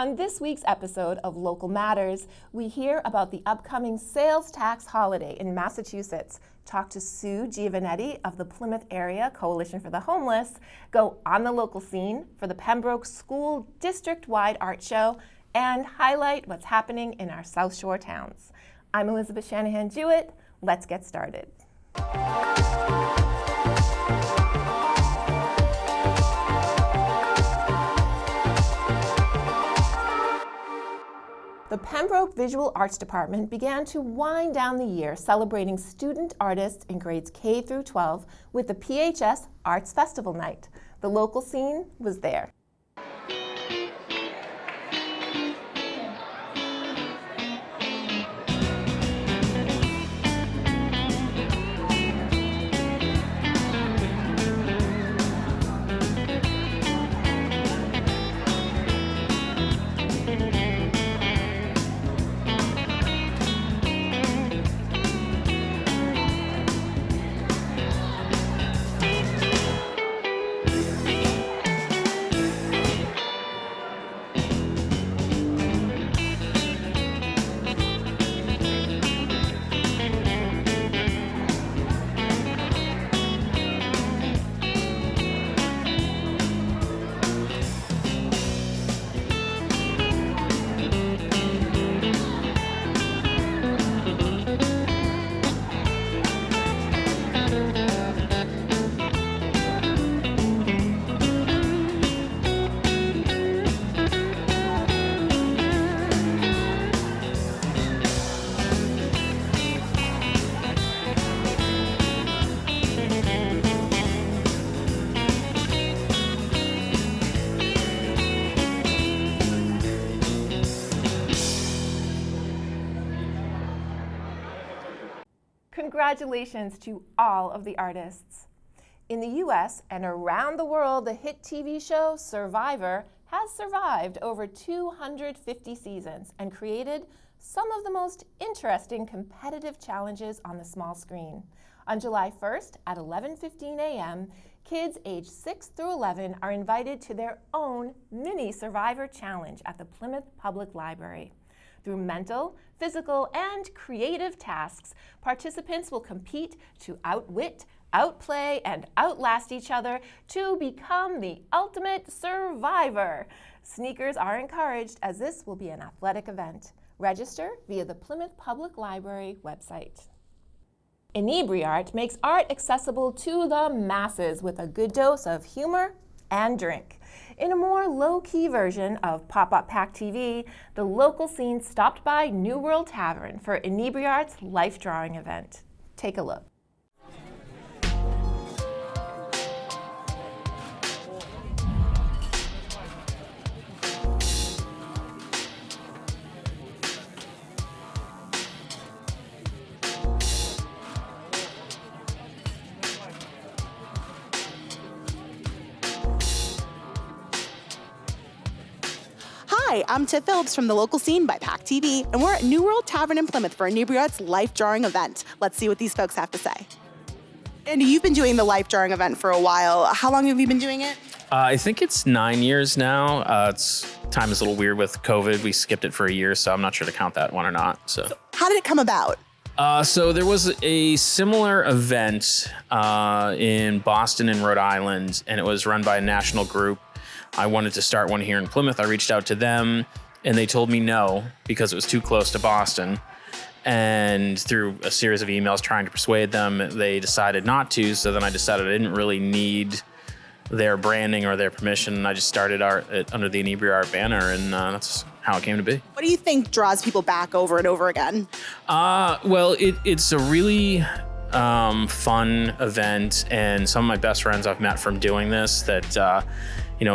On this week's episode of Local Matters, we hear about the upcoming sales tax holiday in Massachusetts, talk to Sue Giovanetti of the Plymouth Area Coalition for the Homeless, go on the local scene for the Pembroke School District-wide Art Show, and highlight what's happening in our South Shore towns. I'm Elizabeth Shanahan-Jewett. Let's get started. The Pembroke Visual Arts Department began to wind down the year celebrating student artists in grades K through 12 with the PHS Arts Festival Night. The local scene was there. Congratulations to all of the artists. In the US and around the world, the hit TV show Survivor has survived over 250 seasons and created some of the most interesting competitive challenges on the small screen. On July 1st at 11:15 a.m., kids aged 6 through 11 are invited to their own mini Survivor challenge at the Plymouth Public Library. Through mental, physical, and creative tasks, participants will compete to outwit, outplay, and outlast each other to become the ultimate survivor. Sneakers are encouraged as this will be an athletic event. Register via the Plymouth Public Library website. Inebri-Art makes art accessible to the masses with a good dose of humor and drink. In a more low-key version of PopuPACTV, the local scene stopped by New World Tavern for Inebri-Art's life drawing event. Take a look. Hi, I'm Tiff Phillips from the local scene by PACTV, and we're at New World Tavern in Plymouth for Inebri-Art's life drawing event. Let's see what these folks have to say. Andy, you've been doing the life drawing event for a while. How long have you been doing it? I think it's 9 years now. Time is a little weird with COVID. We skipped it for a year, so I'm not sure to count that one or not. So how did it come about? So there was a similar event in Boston and Rhode Island, and it was run by a national group. I wanted to start one here in Plymouth. I reached out to them and they told me no because it was too close to Boston. And through a series of emails trying to persuade them, they decided not to. So then I decided I didn't really need their branding or their permission. I just started art under the Inebri-Art banner, and that's how it came to be. What do you think draws people back over and over again? Well, it's a really fun event, and some of my best friends I've met from doing this that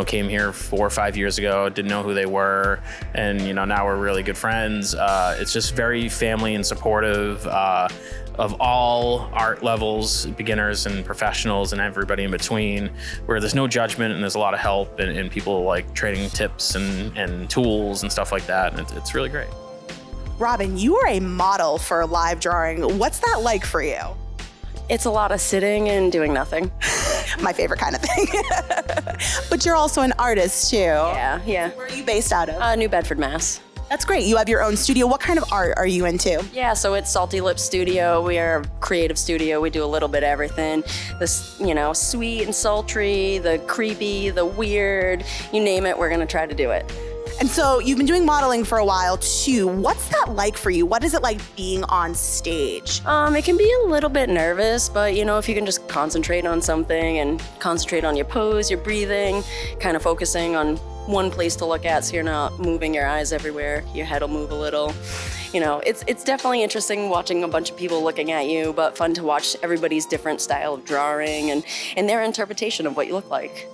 came here 4 or 5 years ago, didn't know who they were, and now we're really good friends. It's just very family and supportive of all art levels, beginners and professionals and everybody in between, where there's no judgment and there's a lot of help and people like trading tips and tools and stuff like that, and it's really great. Robin, you are a model for live drawing. What's that like for you? It's a lot of sitting and doing nothing. My favorite kind of thing. But you're also an artist too. Yeah. Where are you based out of? New Bedford, Mass. That's great. You have your own studio. What kind of art are you into? Yeah, so it's Salty Lip Studio. We are a creative studio. We do a little bit of everything. This, sweet and sultry, the creepy, the weird, you name it, we're gonna try to do it. And so you've been doing modeling for a while too. What's that like for you? What is it like being on stage? It can be a little bit nervous, but if you can just concentrate on something and concentrate on your pose, your breathing, kind of focusing on one place to look at so you're not moving your eyes everywhere, your head will move a little. It's definitely interesting watching a bunch of people looking at you, but fun to watch everybody's different style of drawing and their interpretation of what you look like.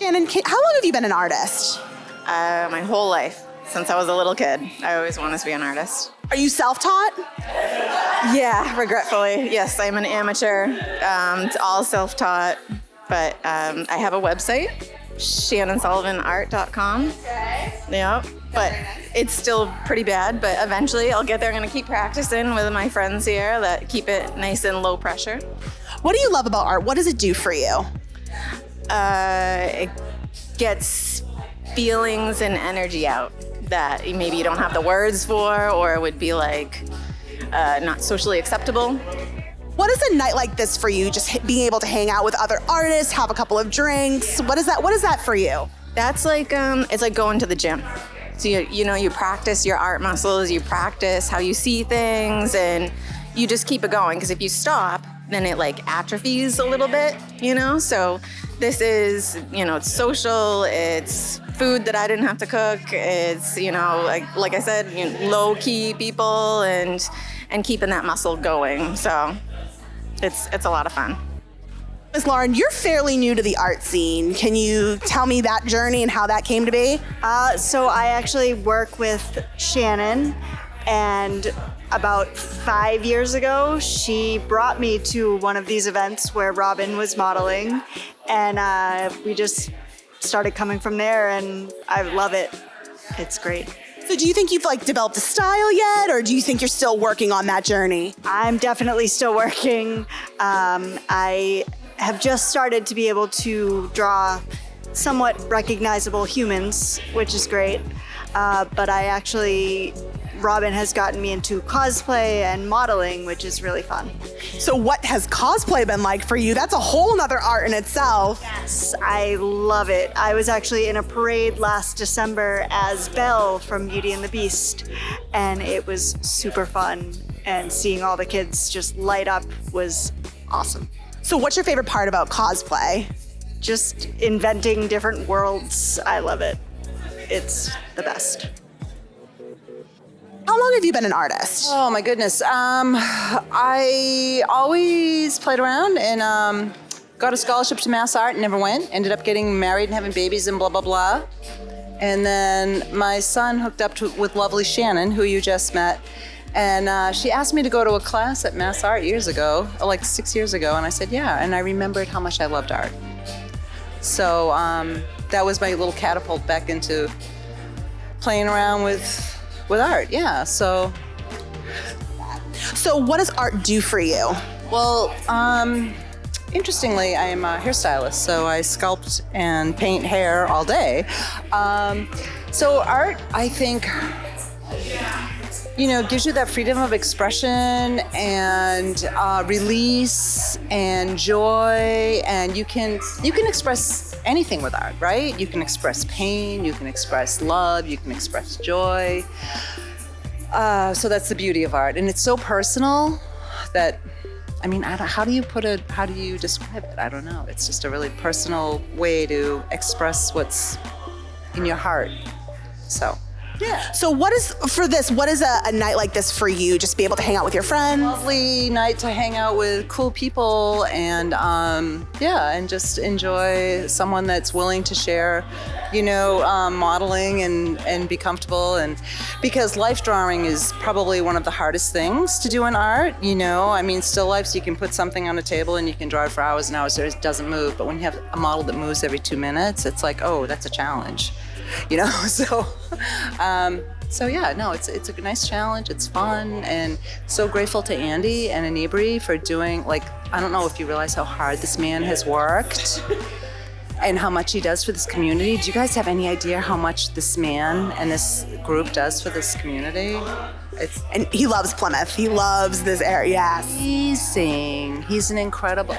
Shannon, how long have you been an artist? My whole life, since I was a little kid. I always wanted to be an artist. Are you self-taught? Yeah, regretfully. Yes, I'm an amateur. It's all self-taught, but I have a website, shannonsullivanart.com. Yeah, but it's still pretty bad, but eventually I'll get there. I'm gonna keep practicing with my friends here that keep it nice and low pressure. What do you love about art? What does it do for you? It gets feelings and energy out that maybe you don't have the words for, or would be like not socially acceptable. What is a night like this for you? Just being able to hang out with other artists, have a couple of drinks. What is that for you? That's like it's like going to the gym. So you practice your art muscles, you practice how you see things, and you just keep it going. Because if you stop, then it like atrophies a little bit. So this is it's social. It's food that I didn't have to cook. It's like I said, low key people and keeping that muscle going. So it's a lot of fun. Ms. Lauren, you're fairly new to the art scene. Can you tell me that journey and how that came to be? So I actually work with Shannon, and about 5 years ago, she brought me to one of these events where Robin was modeling, and we just started coming from there, and I love it. It's great. So do you think you've developed a style yet, or do you think you're still working on that journey? I'm definitely still working. I have just started to be able to draw somewhat recognizable humans, which is great. But Robin has gotten me into cosplay and modeling, which is really fun. So what has cosplay been like for you? That's a whole nother art in itself. Yes, I love it. I was actually in a parade last December as Belle from Beauty and the Beast, and it was super fun. And seeing all the kids just light up was awesome. So what's your favorite part about cosplay? Just inventing different worlds. I love it. It's the best. How long have you been an artist? Oh my goodness. I always played around and got a scholarship to Mass Art and never went. Ended up getting married and having babies and blah, blah, blah. And then my son hooked up with lovely Shannon, who you just met. And she asked me to go to a class at Mass Art years ago, like 6 years ago. And I said, yeah. And I remembered how much I loved art. So that was my little catapult back into playing around with art, yeah. So what does art do for you? Well, interestingly, I am a hairstylist, so I sculpt and paint hair all day. So art, I think, gives you that freedom of expression and release and joy, and you can express anything with art, right? You can express pain, you can express love, you can express joy. So that's the beauty of art, and it's so personal that, how do you describe it? I don't know. It's just a really personal way to express what's in your heart. So. Yeah. So what is a night like this for you? Just be able to hang out with your friends? Lovely night to hang out with cool people and and just enjoy someone that's willing to share, modeling and be comfortable. And because life drawing is probably one of the hardest things to do in art, still lifes, you can put something on a table and you can draw it for hours and hours, it doesn't move. But when you have a model that moves every 2 minutes, it's like, oh, that's a challenge. So So yeah, no, it's a nice challenge. It's fun, and so grateful to Andy and Inebri for doing, like, I don't know if you realize how hard this man has worked and how much he does for this community. Do you guys have any idea how much this man and this group does for this community? And he loves Plymouth. He loves this area. Yes. Amazing. He's incredible.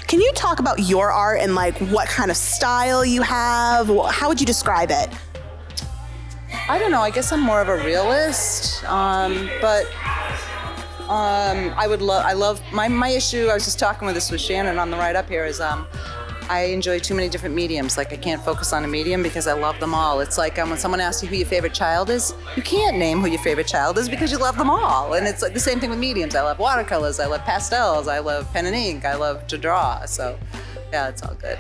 Can you talk about your art and like what kind of style you have? How would you describe it? I don't know. I guess I'm more of a realist, but I love my issue. I was just talking with Shannon on the ride up here. Is I enjoy too many different mediums. Like I can't focus on a medium because I love them all. It's like when someone asks you who your favorite child is, you can't name who your favorite child is because you love them all. And it's like the same thing with mediums. I love watercolors. I love pastels. I love pen and ink. I love to draw. So yeah, it's all good.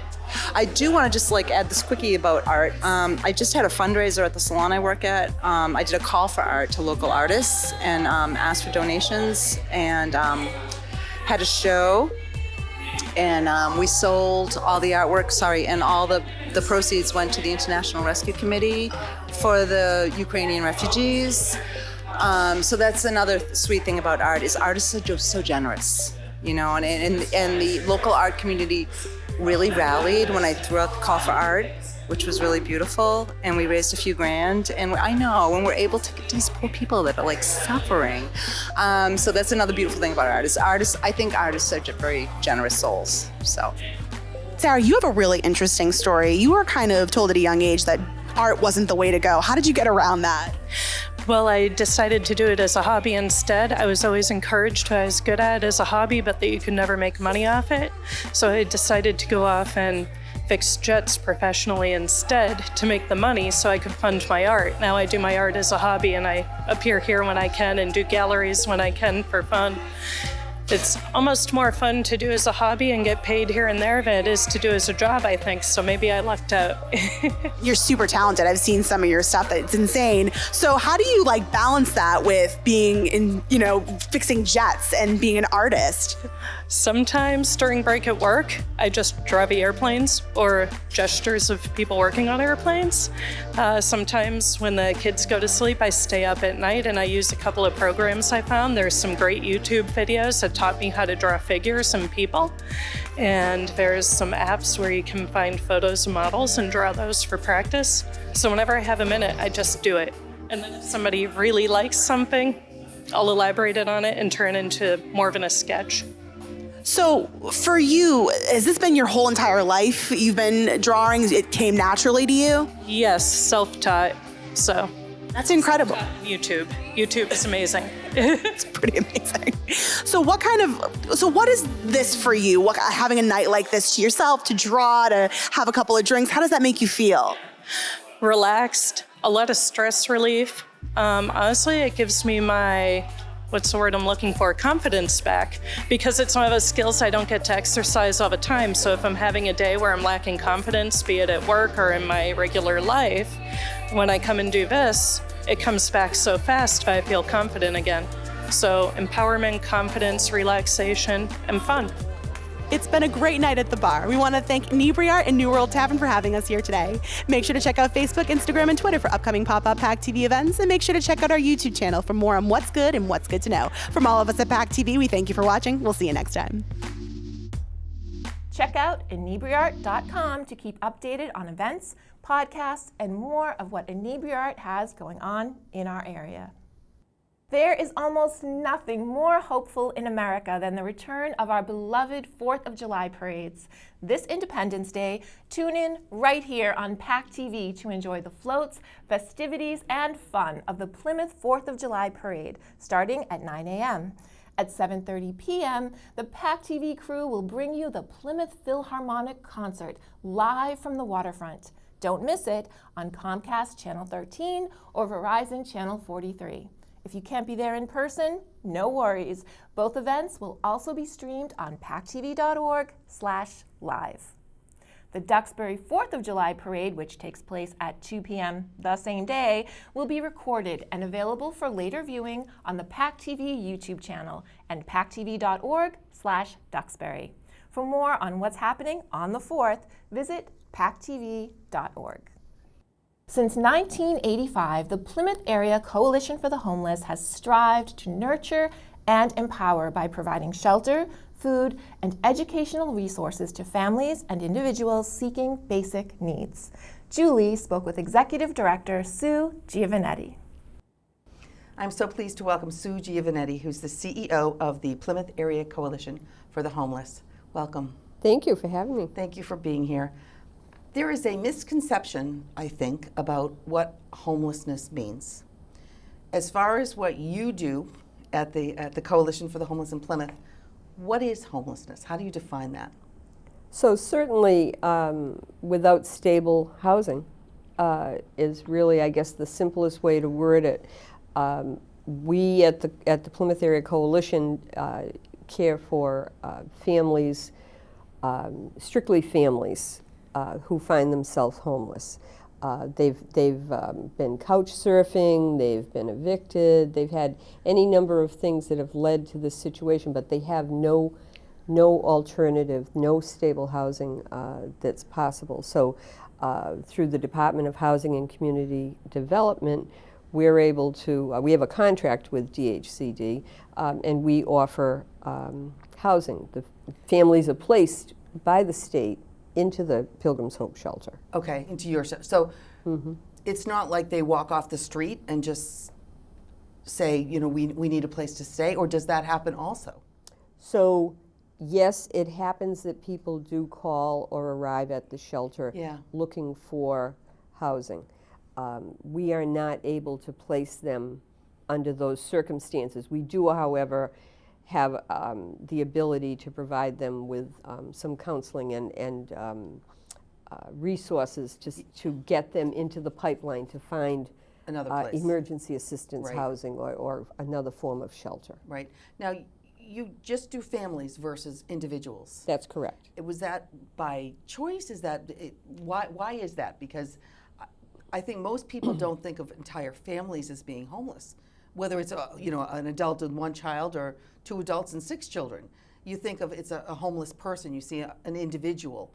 I do want to just like add this quickie about art. I just had a fundraiser at the salon I work at. I did a call for art to local artists and asked for donations, and had a show, and we sold all the artwork, and all the proceeds went to the International Rescue Committee for the Ukrainian refugees. So that's another sweet thing about art, is artists are just so generous, you know, and the local art community really rallied when I threw out the call for art, which was really beautiful, and we raised a few grand, and I know when we're able to get to these poor people that are like suffering. So that's another beautiful thing about art, is I think artists are very generous souls. So, Sarah, you have a really interesting story. You were kind of told at a young age that art wasn't the way to go. How did you get around that? Well, I decided to do it as a hobby instead. I was always encouraged what I was good at as a hobby, but that you could never make money off it. So I decided to go off and fix jets professionally instead to make the money so I could fund my art. Now I do my art as a hobby, and I appear here when I can and do galleries when I can for fun. It's almost more fun to do as a hobby and get paid here and there than it is to do as a job, I think. So maybe I lucked out. You're super talented. I've seen some of your stuff. It's insane. So how do you like balance that with being in, fixing jets and being an artist? Sometimes during break at work, I just draw the airplanes or gestures of people working on airplanes. Sometimes when the kids go to sleep, I stay up at night and I use a couple of programs I found. There's some great YouTube videos that taught me how to draw figures and people. And there's some apps where you can find photos of models and draw those for practice. So whenever I have a minute, I just do it. And then if somebody really likes something, I'll elaborate on it and turn it into more of a sketch. So for you, has this been your whole entire life? You've been drawing, it came naturally to you? Yes, self-taught, so. That's incredible. YouTube is amazing. It's pretty amazing. So what is this for you? Having a night like this to yourself, to draw, to have a couple of drinks, how does that make you feel? Relaxed, a lot of stress relief. Honestly, it gives me my, what's the word I'm looking for, confidence back, because it's one of those skills I don't get to exercise all the time. So if I'm having a day where I'm lacking confidence, be it at work or in my regular life, when I come and do this, it comes back so fast I feel confident again. So empowerment, confidence, relaxation, and fun. It's been a great night at the bar. We want to thank Inebri-Art and New World Tavern for having us here today. Make sure to check out Facebook, Instagram, and Twitter for upcoming PopuPACTV events, and make sure to check out our YouTube channel for more on what's good and what's good to know. From all of us at PACTV, we thank you for watching. We'll see you next time. Check out Inebri-Art.com to keep updated on events, podcasts, and more of what Inebri-Art has going on in our area. There is almost nothing more hopeful in America than the return of our beloved 4th of July parades. This Independence Day, tune in right here on PACTV to enjoy the floats, festivities, and fun of the Plymouth 4th of July parade, starting at 9 a.m. At 7:30 p.m., the PACTV crew will bring you the Plymouth Philharmonic Concert live from the waterfront. Don't miss it on Comcast Channel 13 or Verizon Channel 43. If you can't be there in person, no worries. Both events will also be streamed on pactv.org/live. The Duxbury 4th of July parade, which takes place at 2 p.m. the same day, will be recorded and available for later viewing on the PACTV YouTube channel and pactv.org/Duxbury. For more on what's happening on the 4th, visit pactv.org. Since 1985, the Plymouth Area Coalition for the Homeless has strived to nurture and empower by providing shelter, food, and educational resources to families and individuals seeking basic needs. Julie spoke with Executive Director Sue Giovanetti. I'm so pleased to welcome Sue Giovanetti, who's the CEO of the Plymouth Area Coalition for the Homeless. Welcome. Thank you for having me. Thank you for being here. There is a misconception, I think, about what homelessness means. As far as what you do at the Coalition for the Homeless in Plymouth, what is homelessness? How do you define that? So certainly without stable housing is really, I guess, the simplest way to word it. We at the Plymouth Area Coalition care for families, strictly families, who find themselves homeless. They've been couch surfing, they've been evicted, they've had any number of things that have led to this situation, but they have no alternative, no stable housing that's possible. So through the Department of Housing and Community Development, we're able to, we have a contract with DHCD, and we offer housing. The families are placed by the state into the Pilgrim's Hope shelter. Okay, into your so it's not like they walk off the street and just say, you know, we need a place to stay, or does that happen also? So yes, it happens that people do call or arrive at the shelter looking for housing. We are not able to place them under those circumstances. We do, however, have the ability to provide them with some counseling and resources to get them into the pipeline to find another place. Emergency assistance housing or another form of shelter. Right. Now, you just do families versus individuals. That's correct. Was that by choice? Is that why is that? Because I think most people don't think of entire families as being homeless, whether it's an adult and one child or 2 adults and 6 children. You think of it's a homeless person. You see an individual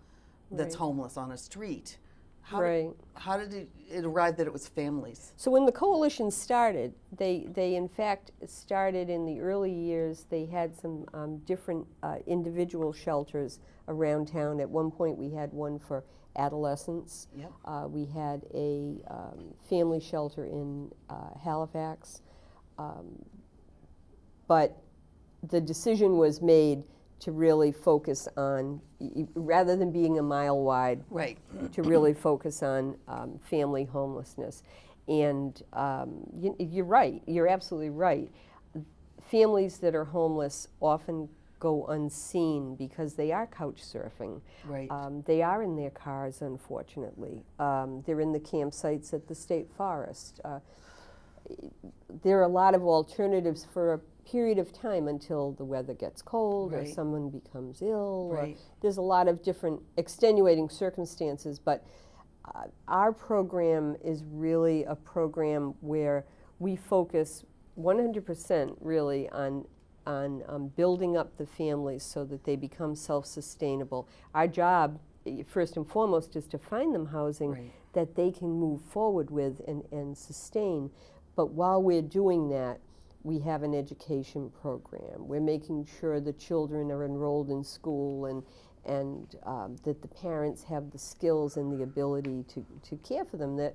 that's homeless on a street. How did it arrive that it was families? So when the coalition started, they in fact started in the early years. They had some different individual shelters around town. At one point we had one for adolescents. Yep. We had a family shelter in Halifax. But the decision was made to really focus on, rather than being a mile wide, to really focus on family homelessness. And you're right, you're absolutely right. Families that are homeless often go unseen because they are couch surfing. Right. They are in their cars, unfortunately. They're in the campsites at the state forest. There are a lot of alternatives for a period of time until the weather gets cold or someone becomes ill. Or there's a lot of different extenuating circumstances, but our program is really a program where we focus 100% really on building up the families so that they become self-sustainable. Our job, first and foremost, is to find them housing that they can move forward with and sustain. But while we're doing that, we have an education program. We're making sure the children are enrolled in school and that the parents have the skills and the ability to care for them. That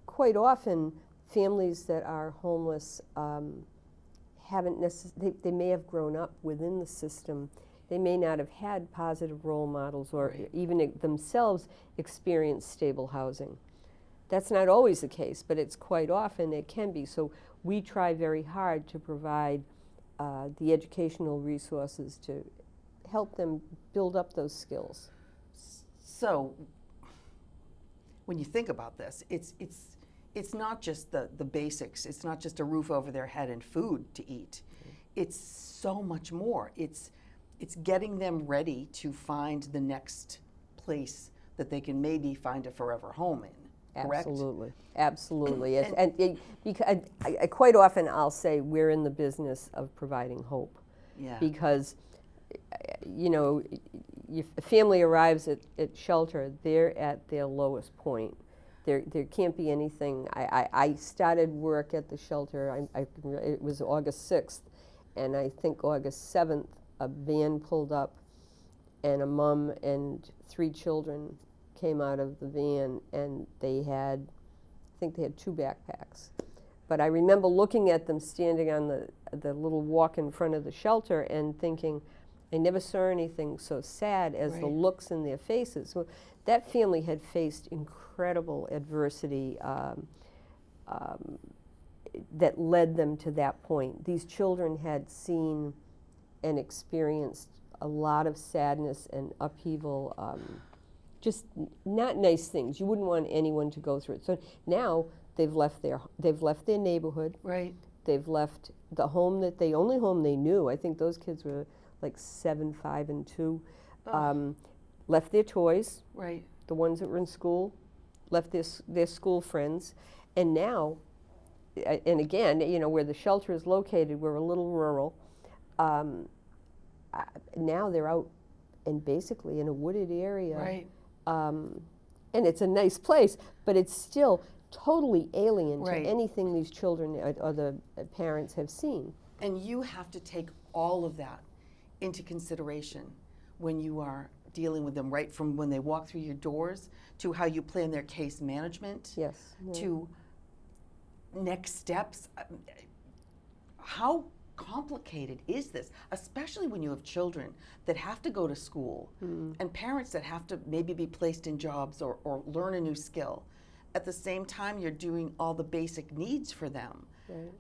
quite often families that are homeless haven't necessarily, they may have grown up within the system. They may not have had positive role models or even themselves experienced stable housing. That's not always the case, but it's quite often it can be. So we try very hard to provide the educational resources to help them build up those skills. So when you think about this, it's not just the basics. It's not just a roof over their head and food to eat. It's so much more. It's getting them ready to find the next place that they can maybe find a forever home in. Correct? Absolutely, absolutely. Because quite often I'll say we're in the business of providing hope. Yeah. Because, if a family arrives at shelter, they're at their lowest point. there can't be anything. I started work at the shelter, it was August 6th, and I think August 7th, a van pulled up, and a mom and 3 children came out of the van, and I think they had 2 backpacks. But I remember looking at them standing on the little walk in front of the shelter and thinking, I never saw anything so sad as the looks in their faces. Well, that family had faced incredible adversity that led them to that point. These children had seen and experienced a lot of sadness and upheaval, just not nice things. You wouldn't want anyone to go through it. So now they've left their neighborhood. Right. They've left the only home they knew. I think those kids were like 7, 5, and 2. Left their toys. Right. The ones that were in school, left their school friends, and now, and again, where the shelter is located, we're a little rural. Now they're out and basically in a wooded area. Right. And it's a nice place, but it's still totally alien to anything these children or the parents have seen. And you have to take all of that into consideration when you are dealing with them, right from when they walk through your doors to how you plan their case management. Yes. To next steps. How complicated is this, especially when you have children that have to go to school and parents that have to maybe be placed in jobs or learn a new skill. At the same time, you're doing all the basic needs for them. Right.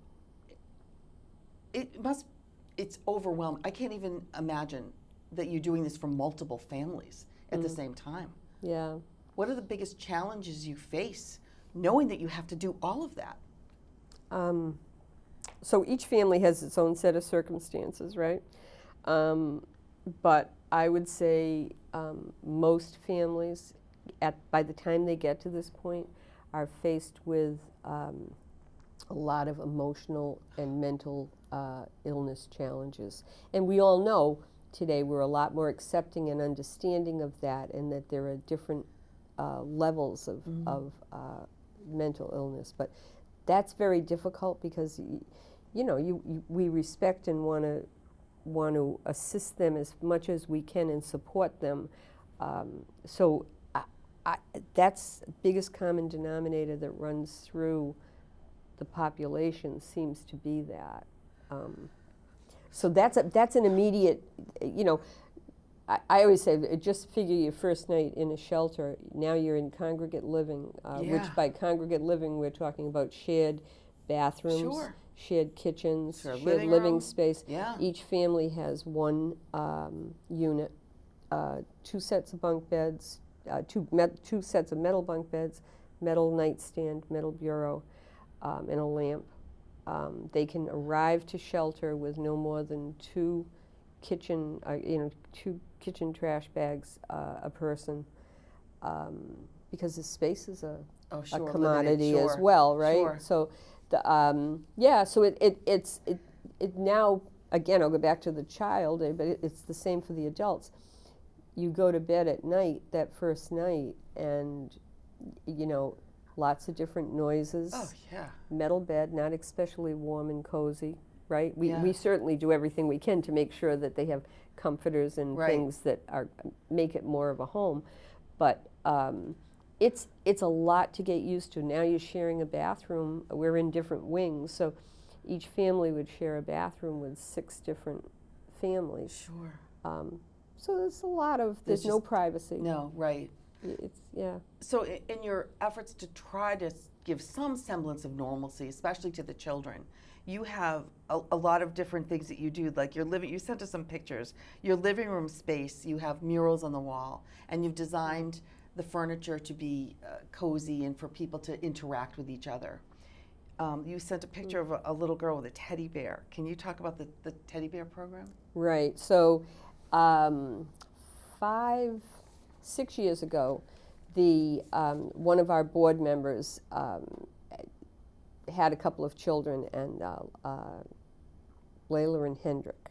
It's overwhelming. I can't even imagine that you're doing this for multiple families at the same time. Yeah. What are the biggest challenges you face knowing that you have to do all of that? So each family has its own set of circumstances, right? But I would say most families, by the time they get to this point, are faced with a lot of emotional and mental illness challenges. And we all know today we're a lot more accepting and understanding of that, and that there are different levels of mental illness. But that's very difficult because we respect and want to assist them as much as we can and support them. So that's the biggest common denominator that runs through the population, seems to be that. So that's an immediate, I always say, just figure your first night in a shelter. Now you're in congregate living, which by congregate living we're talking about shared bathrooms, shared kitchens, shared living space. Yeah. Each family has one unit, 2 sets of bunk beds, 2 sets of metal bunk beds, metal nightstand, metal bureau, and a lamp. They can arrive to shelter with no more than 2 kitchen, 2 kitchen trash bags a person, because the space is a commodity as well, right? Sure. So, so it now, again, I'll go back to the child, but it's the same for the adults. You go to bed at night, that first night, and lots of different noises. Oh, yeah. Metal bed, not especially warm and cozy, right? We certainly do everything we can to make sure that they have comforters and things that make it more of a home. But it's a lot to get used to. Now you're sharing a bathroom. We're in different wings, so each family would share a bathroom with 6 different families. Sure. So there's a lot of, there's no privacy. No, right. Yeah. So in your efforts to try to give some semblance of normalcy, especially to the children, you have a lot of different things that you do, like you sent us some pictures. Your living room space, you have murals on the wall, and you've designed the furniture to be cozy and for people to interact with each other. You sent a picture of a little girl with a teddy bear. Can you talk about the teddy bear program? Right. So 6 years ago, one of our board members had a couple of children, and Layla and Hendrik.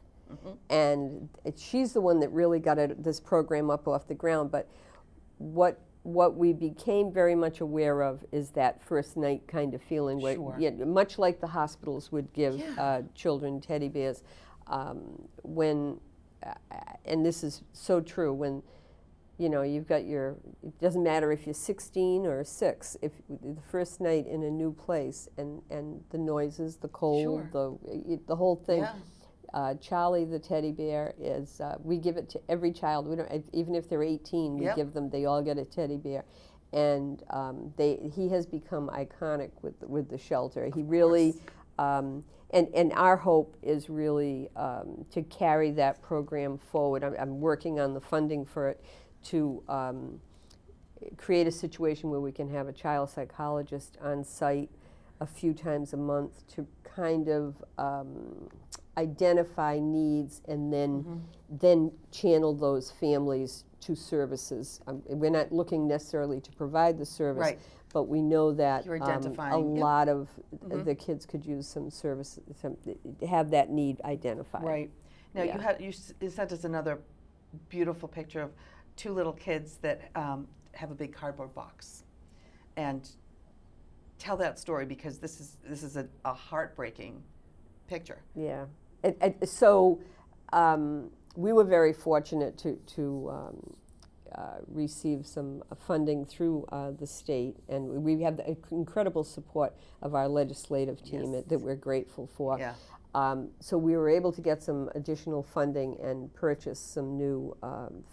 And she's the one that really got this program up off the ground. But what what we became very much aware of is that first night kind of feeling, where, Sure. yeah, much like the hospitals would give Yeah. children teddy bears. When, and this is so true, when you've got it doesn't matter if you're 16 or 6, if the first night in a new place and the noises, the cold, the whole thing. Yeah. Charlie the teddy bear is, we give it to every child. We don't, even if they're 18, we Yep. give them, they all get a teddy bear. And he has become iconic with the shelter. He really, and our hope is really to carry that program forward. I'm working on the funding for it to create a situation where we can have a child psychologist on site a few times a month to kind of identify needs and then channel those families to services. We're not looking necessarily to provide the service, Right. but we know that You're a identifying, yep. lot of the kids could use some service, have that need identified. Right. Now Yeah. you sent us another beautiful picture of 2 little kids that have a big cardboard box, and tell that story, because this is a heartbreaking picture. Yeah. So we were very fortunate to receive some funding through the state, and we have the incredible support of our legislative team that we're grateful for. Yeah. So we were able to get some additional funding and purchase some new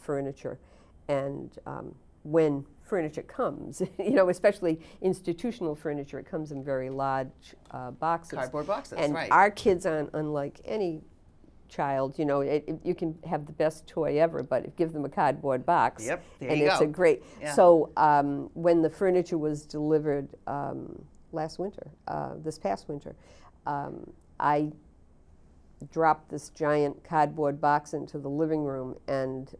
furniture. And when furniture comes, especially institutional furniture, it comes in very large boxes. Cardboard boxes, and right. our kids aren't unlike any child. You can have the best toy ever, but give them a cardboard box. Yep, there and you it's go. a great. Yeah. So when the furniture was delivered this past winter, I dropped this giant cardboard box into the living room, and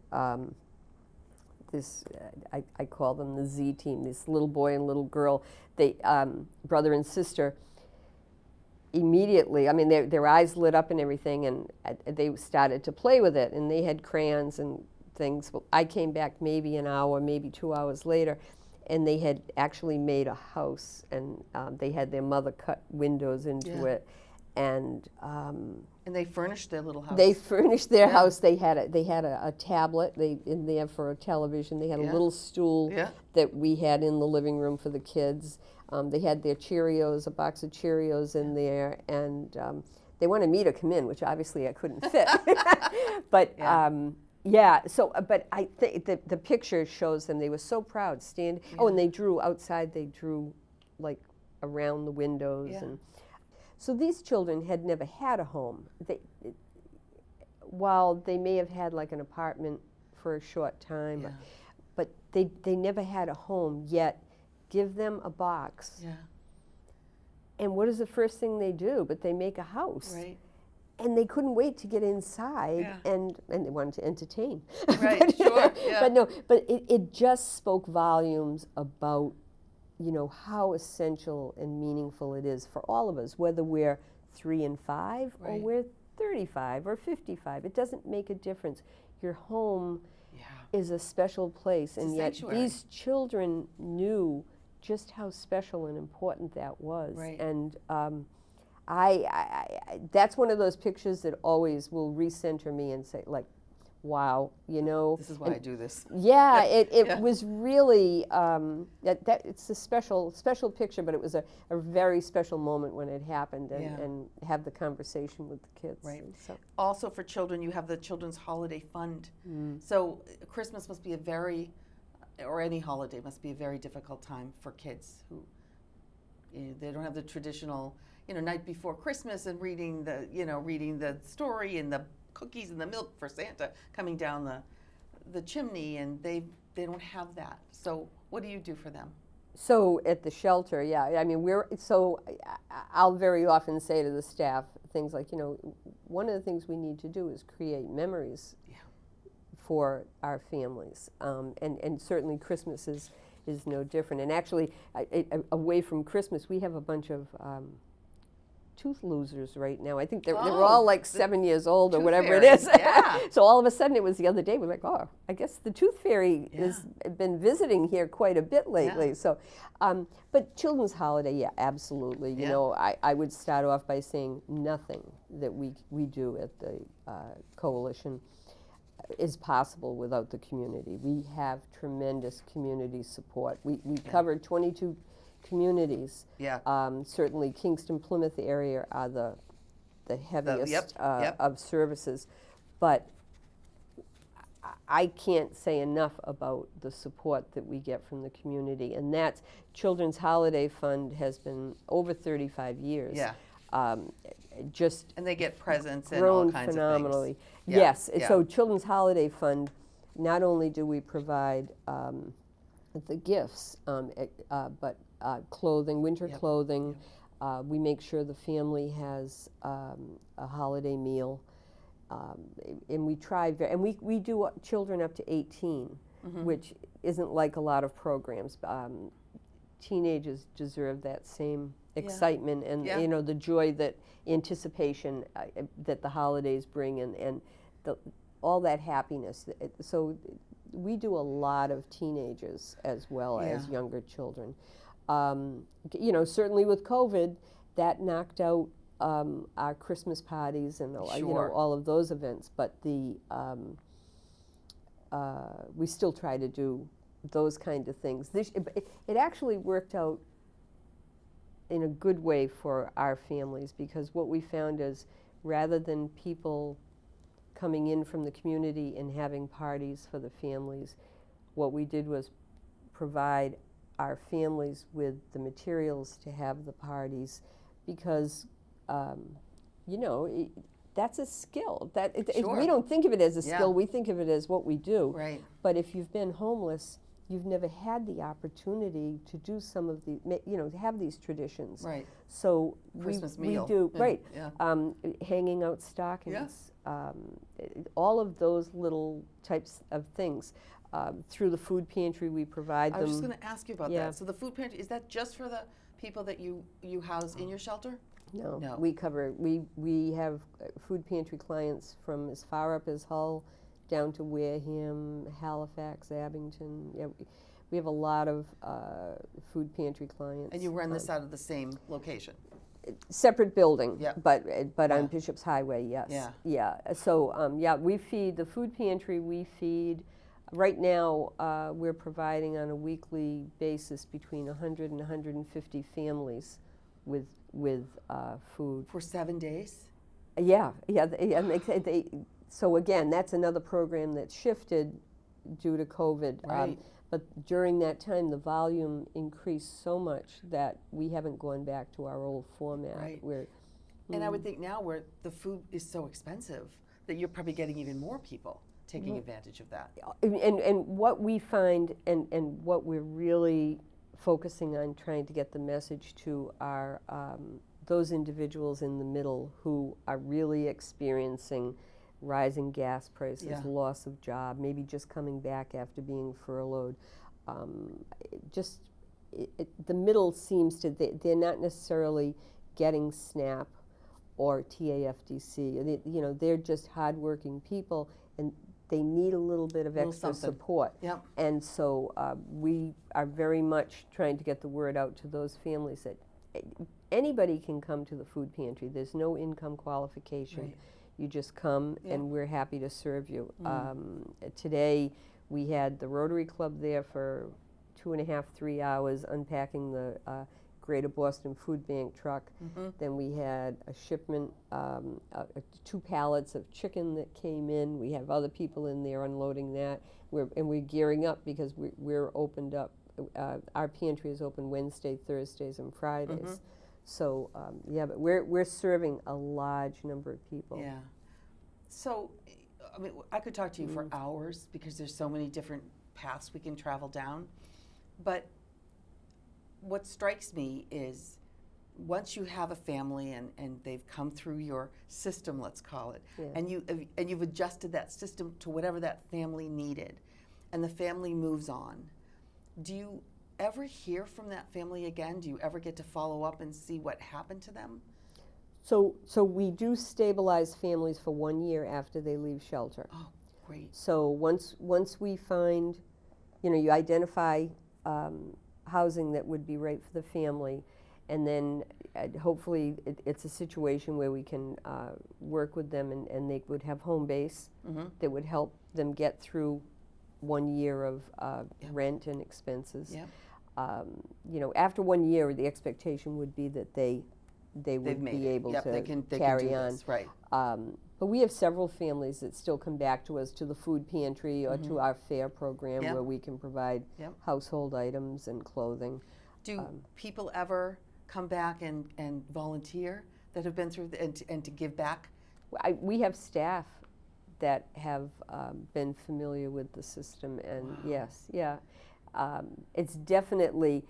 I call them the Z team, this little boy and little girl, they brother and sister, immediately, their eyes lit up and everything, and they started to play with it, and they had crayons and things. Well, I came back maybe an hour, maybe 2 hours later, and they had actually made a house, and they had their mother cut windows into it, and they furnished their little house. They furnished their house. They had a tablet in there for a television. They had a little stool that we had in the living room for the kids. They had their Cheerios, a box of Cheerios in there, and they wanted me to come in, which obviously I couldn't fit. But so but I think the picture shows them. They were so proud standing. Oh, and they drew outside. They drew like around the windows and. So these children had never had a home. While they may have had like an apartment for a short time, but they never had a home, yet give them a box. Yeah. And what is the first thing they do? But they make a house. Right. And they couldn't wait to get inside, and they wanted to entertain. Right, sure, yeah. But it just spoke volumes about how essential and meaningful it is for all of us, whether we're 3 and 5 or we're 35 or 55. It doesn't make a difference. Your home is a special place, and yet these children knew just how special and important that was. Right. And I that's one of those pictures that always will recenter me and say, like, wow, This is why I do this. Yeah, it was really, it's a special picture, but it was a very special moment when it happened, and have the conversation with the kids. Right. So. Also for children, you have the Children's Holiday Fund. So Christmas must be or any holiday must be a very difficult time for kids who, they don't have the traditional, night before Christmas and reading the story and the cookies and the milk for Santa coming down the chimney, and they don't have that. So what do you do for them? So at the shelter, I'll very often say to the staff things like, one of the things we need to do is create memories for our families, and certainly Christmas is no different. And actually, away from Christmas, we have a bunch of tooth losers right now. I think they're Oh, all like 7 years old or tooth whatever it fairies, is. yeah. So all of a sudden, it was the other day, we're like, oh, I guess the tooth fairy has been visiting here quite a bit lately. Yeah. So, but children's holiday, yeah, absolutely. You know, I would start off by saying nothing that we do at the coalition is possible without the community. We have tremendous community support. We covered 22 communities. Yeah. Certainly Kingston, Plymouth area are the heaviest of services. But I can't say enough about the support that we get from the community. And that's Children's Holiday Fund has been over 35 years. Yeah. Just And they get presents and all grown kinds phenomenally. of things. Yeah, Yes. yeah. So Children's Holiday Fund, not only do we provide the gifts, but clothing, winter clothing. We make sure the family has a holiday meal. And we try, and we do children up to 18, which isn't like a lot of programs. Teenagers deserve that same excitement and you know, the joy, that anticipation that the holidays bring, and all that happiness. So we do a lot of teenagers as well as younger children. You know, certainly with COVID, that knocked out our Christmas parties and you know, all of those events, but the we still try to do those kind of things. It actually worked out in a good way for our families, because what we found is, rather than people coming in from the community and having parties for the families, what we did was provide our families with the materials to have the parties, because you know, that's a skill. We don't think of it as a skill, we think of it as what we do. Right. But if you've been homeless, you've never had the opportunity to do some of the, you know, to have these traditions. Right. So Christmas we meal. do, right, Yeah. hanging out stockings, all of those little types of things. Through the food pantry, we provide them. I was just going to ask you about Yeah. that. So the food pantry, is that just for the people that you house in your shelter? No, we cover, we have food pantry clients from as far up as Hull down to Wareham, Halifax, Abington. Yeah, we have a lot of food pantry clients. And you run this out of the same location? Separate building, Yeah. but on Bishop's Highway, yes. Yeah. Yeah. So we feed the food pantry. We feed. Right now, we're providing on a weekly basis between 100 and 150 families with food. For 7 days? Yeah. So again, that's another program that shifted due to COVID. Right. But during that time, the volume increased so much that we haven't gone back to our old format. Right. Where, And I would think now, where the food is so expensive, that you're probably getting even more people taking advantage of that. and what we find, and what we're really focusing on trying to get the message to are those individuals in the middle who are really experiencing rising gas prices, loss of job, maybe just coming back after being furloughed. The middle seems to, they're not necessarily getting SNAP or TAFDC. You know, they're just hardworking people, and they need a little bit of extra support. Yep. And so we are very much trying to get the word out to those families that anybody can come to the food pantry. There's no income qualification. Right. You just come, and we're happy to serve you. Today, we had the Rotary Club there for 2.5, 3 hours unpacking the Greater Boston Food Bank truck. Then we had a shipment, 2 pallets of chicken that came in. We have other people in there unloading that. We're gearing up because we're opened up. Our pantry is open Wednesday, Thursdays, and Fridays. So but we're serving a large number of people. Yeah. So, I mean, I could talk to you for hours, because there's so many different paths we can travel down. But what strikes me is, once you have a family and they've come through your system, let's call it, and you've adjusted that system to whatever that family needed, and the family moves on, do you ever hear from that family again? Do you ever get to follow up and see what happened to them? So we do stabilize families for 1 year after they leave shelter. Oh, great. So once we find, you identify housing that would be right for the family, and then hopefully it's a situation where we can work with them and they would have home base that would help them get through 1 year of rent and expenses. Yep. After 1 year, the expectation would be that they would made be it. able Yep, to they can carry do on. this, right. But we have several families that still come back to us, to the food pantry or to our fair program, Yep. where we can provide Yep. household items and clothing. Do people ever come back and volunteer that have been through and to give back? We have staff that have been familiar with the system, and yes, yeah. It's definitely,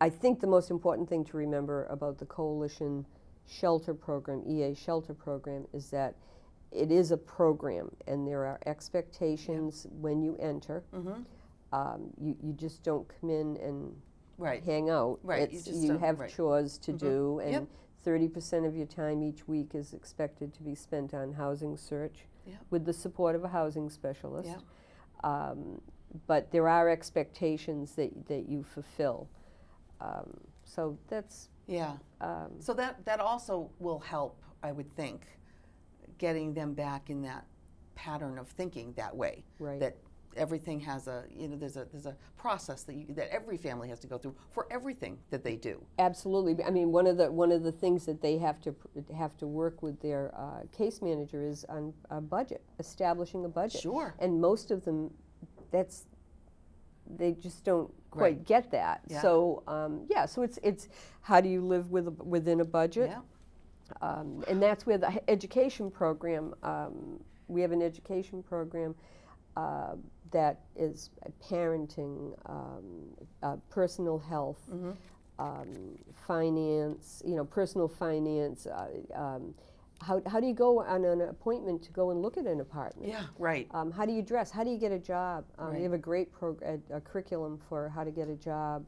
I think the most important thing to remember about the Coalition Shelter Program, EA Shelter Program, is that it is a program, and there are expectations when you enter. You just don't come in and hang out. Right. You have chores to do, and Yep. 30% of your time each week is expected to be spent on housing search Yep. with the support of a housing specialist. Yep. But there are expectations that you fulfill. So that's... Yeah. So that also will help, I would think, getting them back in that pattern of thinking that way. Right. That everything has there's a process that every family has to go through for everything that they do. Absolutely. I mean, one of the things that they have to work with their case manager is on a budget, establishing a budget. Sure. And most of them, they just don't quite get that. Yeah. So so it's how do you live within a budget? Yeah. And that's where the education program. We have an education program that is parenting, personal health, finance. Personal finance. How do you go on an appointment to go and look at an apartment? Yeah, right. How do you dress? How do you get a job? Right. We have a great a curriculum for how to get a job,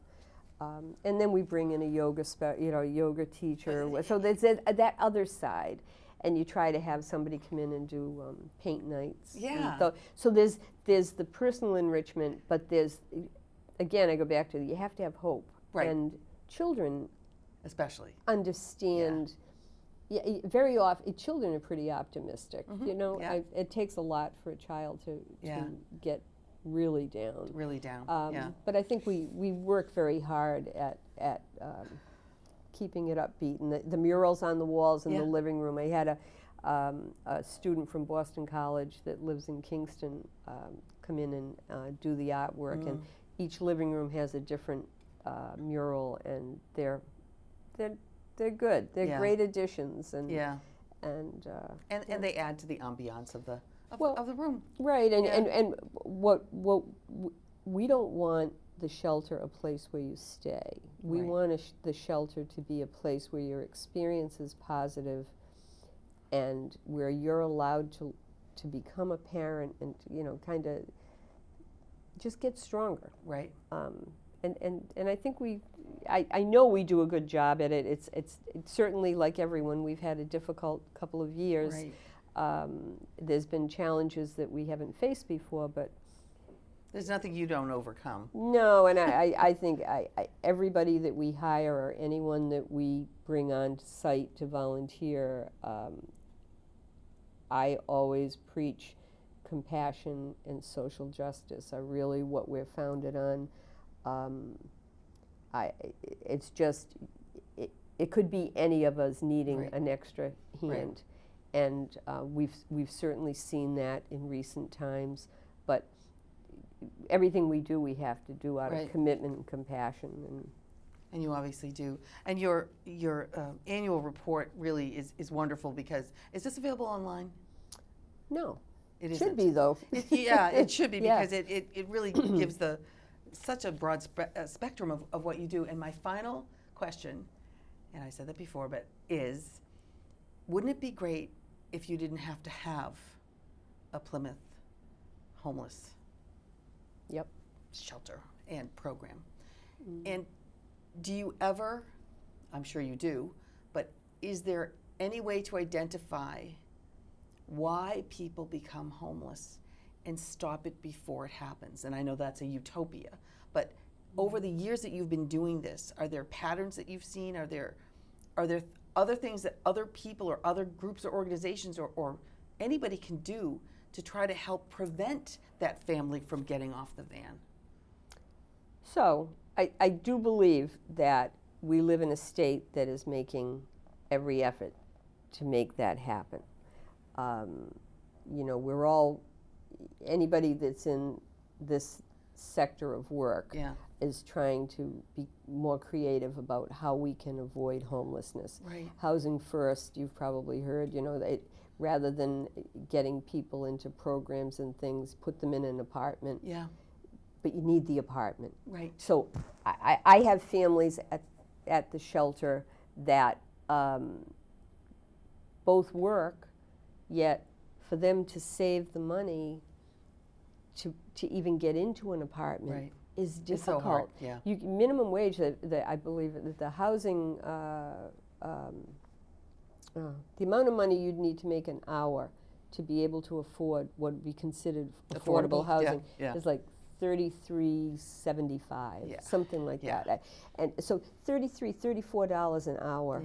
and then we bring in a yoga teacher. So there's that other side, and you try to have somebody come in and do paint nights. Yeah. So there's the personal enrichment, but there's, again, I go back to, you have to have hope. Right. And children especially understand. Yeah, very often, children are pretty optimistic. Yeah. It takes a lot for a child to Yeah. get really down. really down. Yeah. But I think we work very hard at keeping it upbeat. And the murals on the walls in Yeah. the living room. I had a student from Boston College that lives in Kingston come in and do the artwork. And each living room has a different mural, and they're good. They're Yeah. great additions, and Yeah. and they add to the ambiance of the room. right. And Yeah. and what we don't want the shelter a place where you stay. We Right. want the shelter to be a place where your experience is positive, and where you're allowed to become a parent and kind of just get stronger. Right. And I think I know we do a good job at it. It's certainly, like everyone, we've had a difficult couple of years. Right. There's been challenges that we haven't faced before, but There's nothing you don't overcome. no, and I think everybody that we hire or anyone that we bring on site to volunteer, I always preach compassion and social justice are really what we're founded on. It's just, it could be any of us needing Right. an extra hand. Right. And we've certainly seen that in recent times, but everything we do, we have to do out Right. of commitment and compassion. And you obviously do. And your annual report really is wonderful because, is this available online? No, It should be though. It should be Yeah. because it really gives such a broad spectrum of what you do. And my final question, and I said that before, but is, wouldn't it be great if you didn't have to have a Plymouth homeless Yep. shelter and program? And do you ever, I'm sure you do, but is there any way to identify why people become homeless and stop it before it happens? And I know that's a utopia, but over the years that you've been doing this, are there patterns that you've seen? Are there other things that other people or other groups or organizations or anybody can do to try to help prevent that family from getting off the van? So I do believe that we live in a state that is making every effort to make that happen. You know, we're all, anybody that's in this sector of work is trying to be more creative about how we can avoid homelessness. Right. Housing first, you've probably heard, you know, that rather than getting people into programs and things, put them in an apartment. Yeah. But you need the apartment. Right. So I have families at the shelter that both work, yet for them to save the money to even get into an apartment is difficult. It's so hard, yeah. Minimum wage, that I believe that the housing, the amount of money you'd need to make an hour to be able to afford what would be considered affordable housing is like $33.75, something like that. And so $34 an hour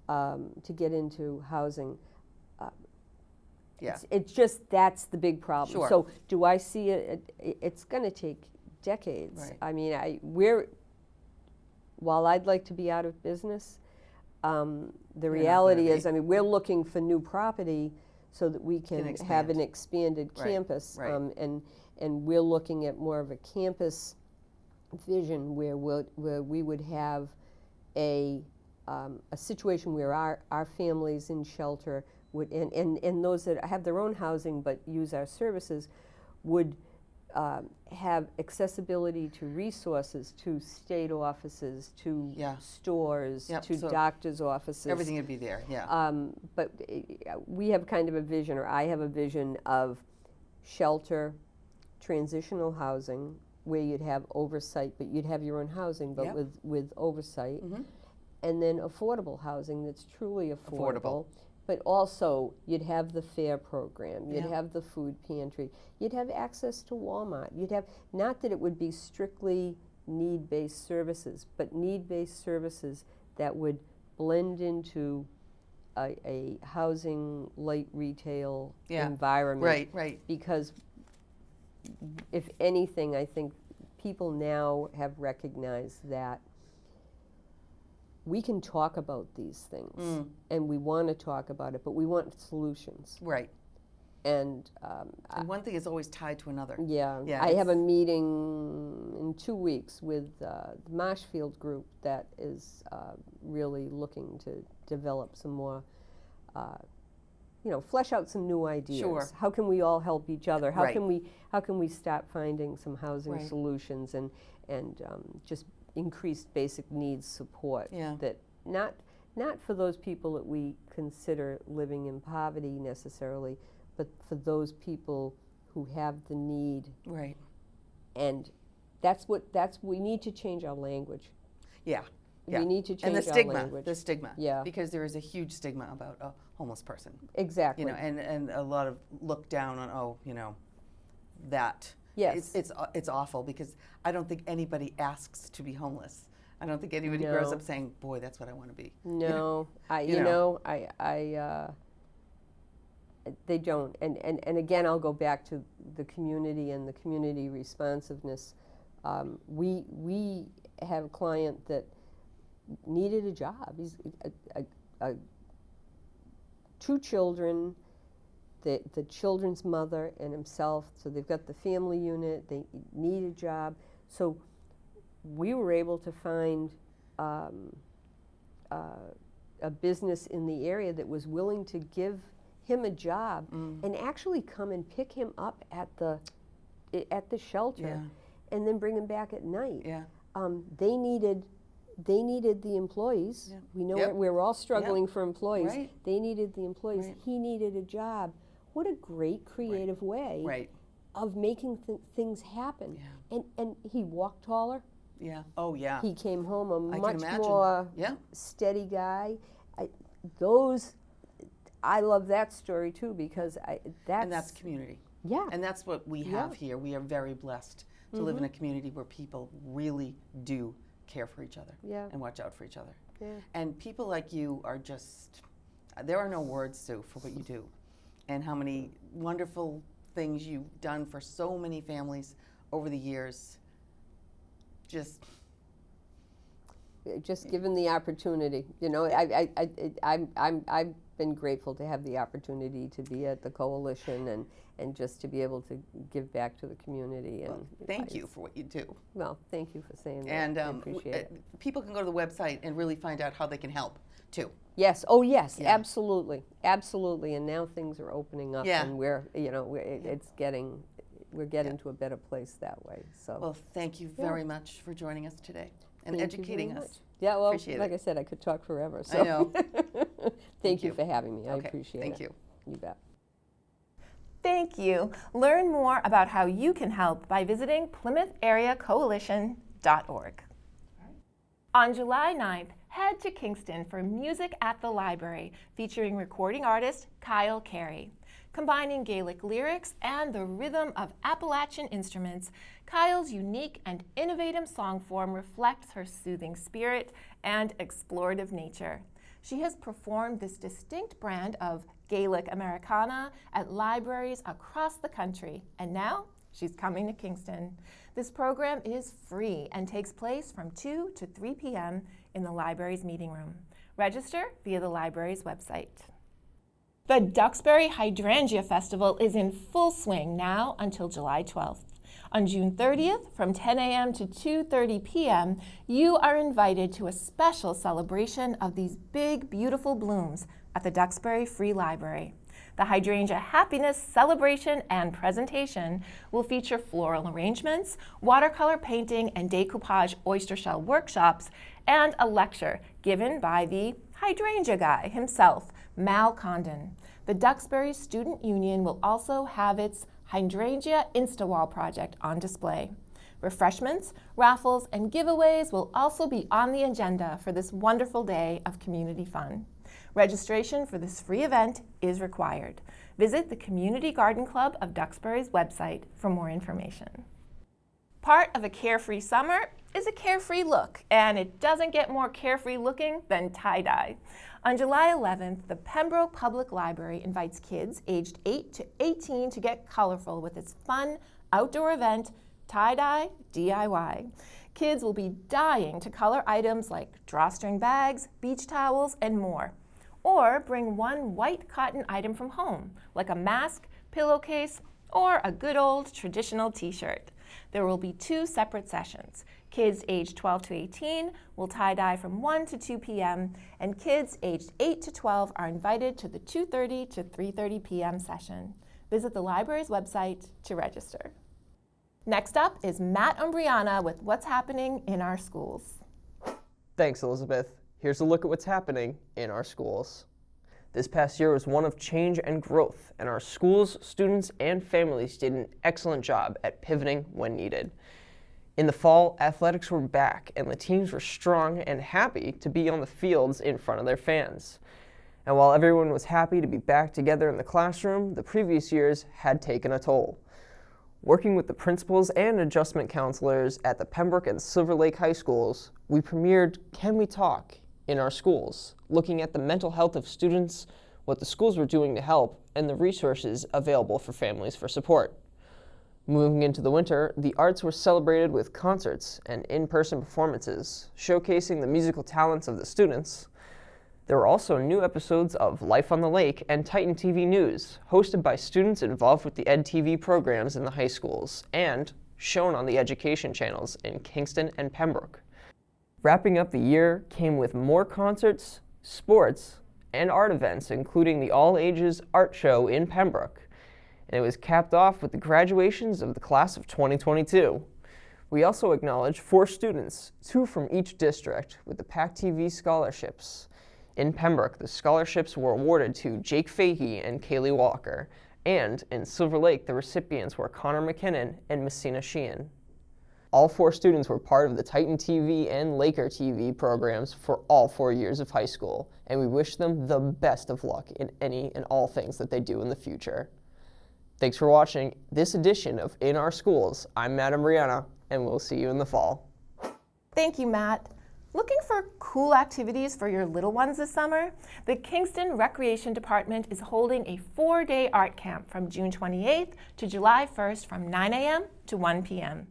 to get into housing. It's just, that's the big problem. Sure. So do I see it? It's going to take decades. Right. I mean, while I'd like to be out of business, the reality is, I mean, we're looking for new property so that we can have an expanded campus. And we're looking at more of a campus vision where we would have a situation where our families in shelter would, and those that have their own housing but use our services would have accessibility to resources, to state offices, to stores, to so doctors' offices. Everything would be there, But we have kind of a vision, or I have a vision of shelter, transitional housing, where you'd have oversight, but you'd have your own housing, but with oversight. And then affordable housing that's truly affordable. But also, you'd have the FAIR program, you'd have the food pantry, you'd have access to Walmart, you'd have, not that it would be strictly need-based services, but need-based services that would blend into a housing, light retail environment. Right. Because if anything, I think people now have recognized that we can talk about these things, and we want to talk about it, but we want solutions. Right. And one thing is always tied to another. I have a meeting in 2 weeks with the Marshfield group that is really looking to develop some more, flesh out some new ideas. Sure. How can we all help each other? How can we start finding some housing solutions and just increased basic needs support that not for those people that we consider living in poverty necessarily, but for those people who have the need. Right. And we need to change our language. Yeah. We need to change and the language. The stigma. Yeah. Because there is a huge stigma about a homeless person. Exactly. And a lot of look down on, that. Yes. It's awful because I don't think anybody asks to be homeless. I don't think anybody grows up saying, boy, that's what I want to be. No. They don't. And again, I'll go back to the community and the community responsiveness. We have a client that needed a job. He's two children, the children's mother and himself, so they've got the family unit, they need a job. So we were able to find a business in the area that was willing to give him a job and actually come and pick him up at the shelter and then bring him back at night. Yeah. They needed the employees. Yeah. We know we're all struggling for employees. Right. They needed the employees. Right. He needed a job. What a great creative way of making things happen. Yeah. And he walked taller. Yeah. Oh, yeah. He came home a much more steady guy. Those I love that story too, because And that's community. Yeah. And that's what we have here. We are very blessed to live in a community where people really do care for each other and watch out for each other. Yeah. And people like you are just, there are no words, Sue, for what you do and how many wonderful things you've done for so many families over the years. Just given the opportunity, you know, I've been grateful to have the opportunity to be at the coalition and just to be able to give back to the community. And well, thank you for what you do. Well, thank you for saying that. And I appreciate it. People can go to the website and really find out how they can help too. Yes. Oh, yes. Yeah. Absolutely. Absolutely. And now things are opening up, and we're getting to a better place that way. So. Well, thank you very much for joining us today and Thank educating us. Yeah. Well, Appreciate like it. I said, I could talk forever. So. I know. Thank you for having me. I Okay, appreciate it. thank you. You bet. Thank you. Learn more about how you can help by visiting PlymouthAreaCoalition.org. On July 9th, head to Kingston for Music at the Library, featuring recording artist Kyle Carey. Combining Gaelic lyrics and the rhythm of Appalachian instruments, Kyle's unique and innovative song form reflects her soothing spirit and explorative nature. She has performed this distinct brand of Gaelic Americana at libraries across the country, and now she's coming to Kingston. This program is free and takes place from 2 to 3 p.m. in the library's meeting room. Register via the library's website. The Duxbury Hydrangea Festival is in full swing now until July 12th. On June 30th, from 10 a.m. to 2:30 p.m., you are invited to a special celebration of these big, beautiful blooms at the Duxbury Free Library. The Hydrangea Happiness Celebration and Presentation will feature floral arrangements, watercolor painting, and decoupage oyster shell workshops, and a lecture given by the Hydrangea guy himself, Mal Condon. The Duxbury Student Union will also have its Hydrangea Instawall project on display. Refreshments, raffles, and giveaways will also be on the agenda for this wonderful day of community fun. Registration for this free event is required. Visit the Community Garden Club of Duxbury's website for more information. Part of a carefree summer is a carefree look, and it doesn't get more carefree looking than tie-dye. On July 11th, the Pembroke Public Library invites kids aged 8 to 18 to get colorful with its fun outdoor event, Tie-Dye DIY. Kids will be dying to color items like drawstring bags, beach towels, and more. Or bring one white cotton item from home, like a mask, pillowcase, or a good old traditional t-shirt. There will be 2 separate sessions. Kids aged 12 to 18 will tie-dye from 1 to 2 p.m., and kids aged 8 to 12 are invited to the 2:30 to 3:30 p.m. session. Visit the library's website to register. Next up is Matt Umbriana with what's happening in our schools. Thanks, Elizabeth. Here's a look at what's happening in our schools. This past year was one of change and growth, and our schools, students, and families did an excellent job at pivoting when needed. In the fall, athletics were back, and the teams were strong and happy to be on the fields in front of their fans. And while everyone was happy to be back together in the classroom, the previous years had taken a toll. Working with the principals and adjustment counselors at the Pembroke and Silver Lake High Schools, we premiered Can We Talk in our schools, looking at the mental health of students, what the schools were doing to help, and the resources available for families for support. Moving into the winter, the arts were celebrated with concerts and in-person performances, showcasing the musical talents of the students. There were also new episodes of Life on the Lake and Titan TV News, hosted by students involved with the EdTV programs in the high schools, and shown on the education channels in Kingston and Pembroke. Wrapping up the year came with more concerts, sports, and art events, including the all-ages art show in Pembroke. And it was capped off with the graduations of the class of 2022. We also acknowledged 4 students, 2 from each district, with the PACTV scholarships. In Pembroke, the scholarships were awarded to Jake Fahey and Kaylee Walker, and in Silver Lake, the recipients were Connor McKinnon and Messina Sheehan. All 4 students were part of the Titan TV and Laker TV programs for all 4 years of high school, and we wish them the best of luck in any and all things that they do in the future. Thanks for watching this edition of In Our Schools. I'm Madam Brianna, and we'll see you in the fall. Thank you, Matt. Looking for cool activities for your little ones this summer? The Kingston Recreation Department is holding a 4-day art camp from June 28th to July 1st from 9 a.m. to 1 p.m.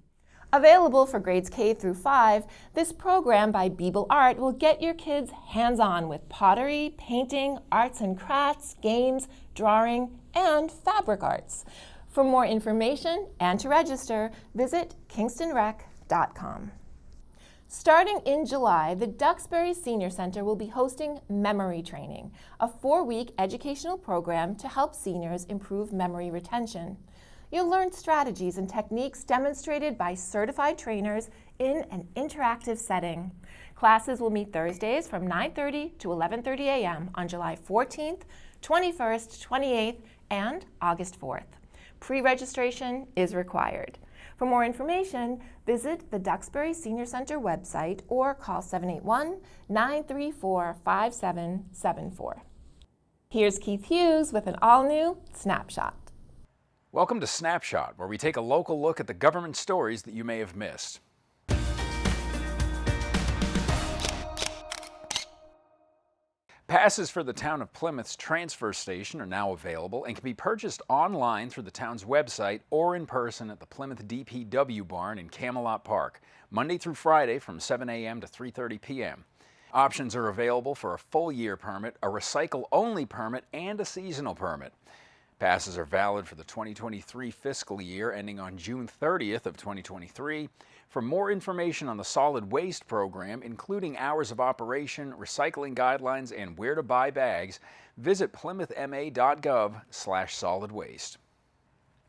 Available for grades K through 5, this program by Inebri-Art will get your kids hands-on with pottery, painting, arts and crafts, games, drawing, and fabric arts. For more information and to register, visit kingstonrec.com. Starting in July, the Duxbury Senior Center will be hosting Memory Training, a 4-week educational program to help seniors improve memory retention. You'll learn strategies and techniques demonstrated by certified trainers in an interactive setting. Classes will meet Thursdays from 9:30 to 11:30 a.m. on July 14th, 21st, 28th, and August 4th. Pre-registration is required. For more information, visit the Duxbury Senior Center website or call 781-934-5774. Here's Keith Hughes with an all-new Snapshot. Welcome to Snapshot, where we take a local look at the government stories that you may have missed. Passes for the town of Plymouth's transfer station are now available and can be purchased online through the town's website or in person at the Plymouth DPW barn in Camelot Park, Monday through Friday from 7 a.m. to 3:30 p.m. Options are available for a full-year permit, a recycle-only permit, and a seasonal permit. Passes are valid for the 2023 fiscal year ending on June 30th of 2023. For more information on the solid waste program, including hours of operation, recycling guidelines, and where to buy bags, visit plymouthma.gov/solid waste.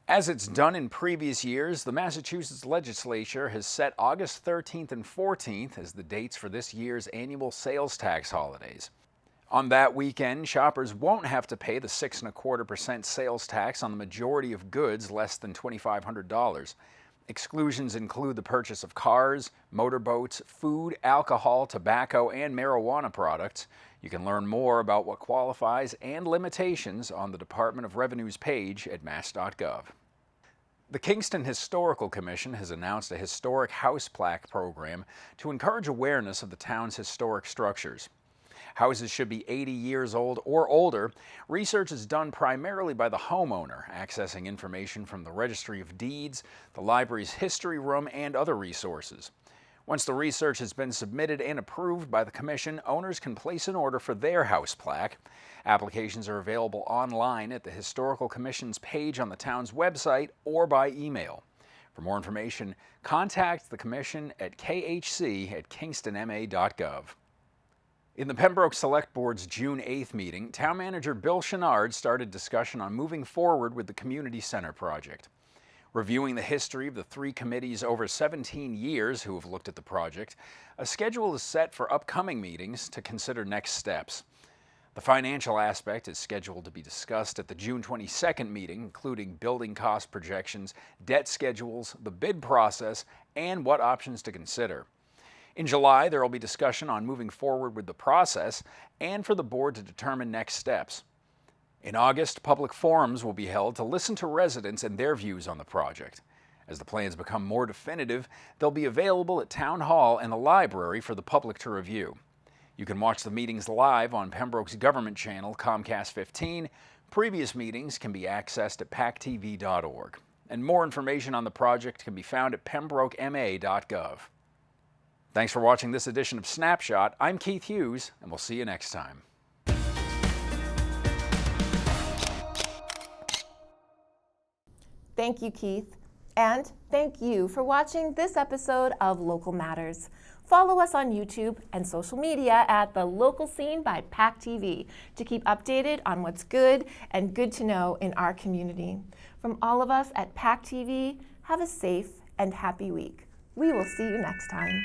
As it's done in previous years, the Massachusetts legislature has set August 13th and 14th as the dates for this year's annual sales tax holidays. On that weekend, shoppers won't have to pay the 6.25% sales tax on the majority of goods less than $2,500. Exclusions include the purchase of cars, motorboats, food, alcohol, tobacco, and marijuana products. You can learn more about what qualifies and limitations on the Department of Revenue's page at mass.gov. The Kingston Historical Commission has announced a historic house plaque program to encourage awareness of the town's historic structures. Houses should be 80 years old or older. Research is done primarily by the homeowner, accessing information from the Registry of Deeds, the library's history room, and other resources. Once the research has been submitted and approved by the Commission, owners can place an order for their house plaque. Applications are available online at the Historical Commission's page on the town's website or by email. For more information, contact the Commission at khc@kingstonma.gov. In the Pembroke Select Board's June 8th meeting, Town Manager Bill Chenard started discussion on moving forward with the Community Center project. Reviewing the history of the 3 committees over 17 years who have looked at the project, a schedule is set for upcoming meetings to consider next steps. The financial aspect is scheduled to be discussed at the June 22nd meeting, including building cost projections, debt schedules, the bid process, and what options to consider. In July, there will be discussion on moving forward with the process and for the board to determine next steps. In August, public forums will be held to listen to residents and their views on the project. As the plans become more definitive, they'll be available at Town Hall and the library for the public to review. You can watch the meetings live on Pembroke's government channel, Comcast 15. Previous meetings can be accessed at PACTV.org. And more information on the project can be found at PembrokeMA.gov. Thanks for watching this edition of Snapshot. I'm Keith Hughes, and we'll see you next time. Thank you, Keith. And thank you for watching this episode of Local Matters. Follow us on YouTube and social media at The Local Scene by PACTV to keep updated on what's good and good to know in our community. From all of us at PACTV, have a safe and happy week. We will see you next time.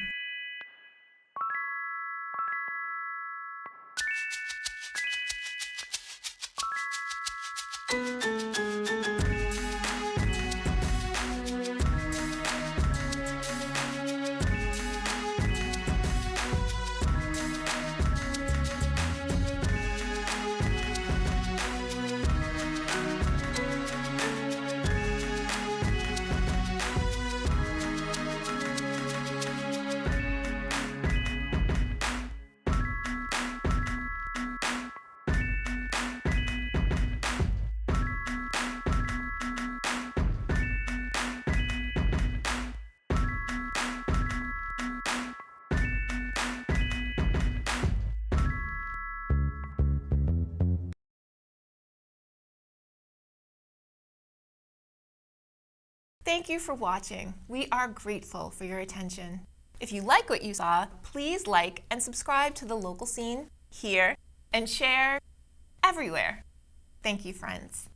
Thank you for watching. We are grateful for your attention. If you like what you saw, please like and subscribe to The Local Scene here and share everywhere. Thank you, friends.